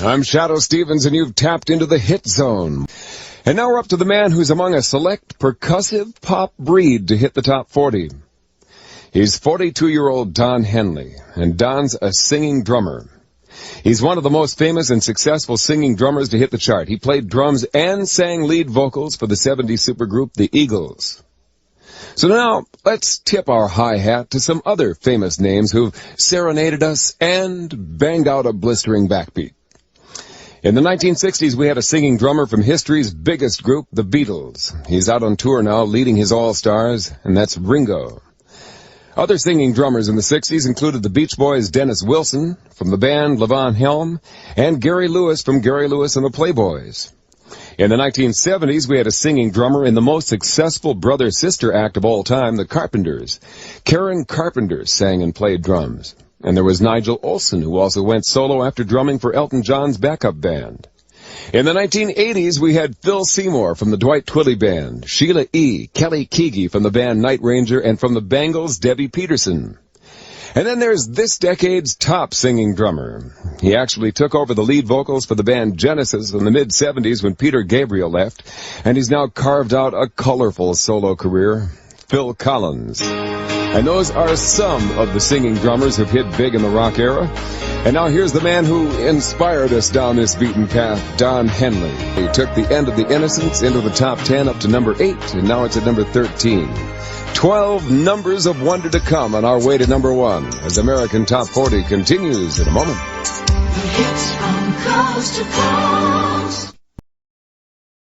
I'm Shadoe Stevens, and you've tapped into the hit zone. And now we're up to the man who's among a select percussive pop breed to hit the top 40. He's 42-year-old Don Henley, and Don's a singing drummer. He's one of the most famous and successful singing drummers to hit the chart. He played drums and sang lead vocals for the 70s supergroup The Eagles. So now, let's tip our hi-hat to some other famous names who've serenaded us and banged out a blistering backbeat. In the 1960s, we had a singing drummer from history's biggest group, the Beatles. He's out on tour now, leading his all-stars, and that's Ringo. Other singing drummers in the 60s included the Beach Boys' Dennis Wilson from the band Levon Helm, and Gary Lewis from Gary Lewis and the Playboys. In the 1970s, we had a singing drummer in the most successful brother-sister act of all time, the Carpenters. Karen Carpenter sang and played drums. And there was Nigel Olsson, who also went solo after drumming for Elton John's backup band. In the 1980s, we had Phil Seymour from the Dwight Twilley Band, Sheila E., Kelly Keagy from the band Night Ranger, and from the Bangles, Debbie Peterson. And then there's this decade's top singing drummer. He actually took over the lead vocals for the band Genesis in the mid-70s when Peter Gabriel left, and he's now carved out a colorful solo career, Phil Collins. And those are some of the singing drummers who've hit big in the rock era. And now here's the man who inspired us down this beaten path, Don Henley. He took The End of the Innocents into the top 10 up to number 8, and now it's at number 13. 12 numbers of wonder to come on our way to number 1 as American Top 40 continues in a moment. Hits from coast to coast.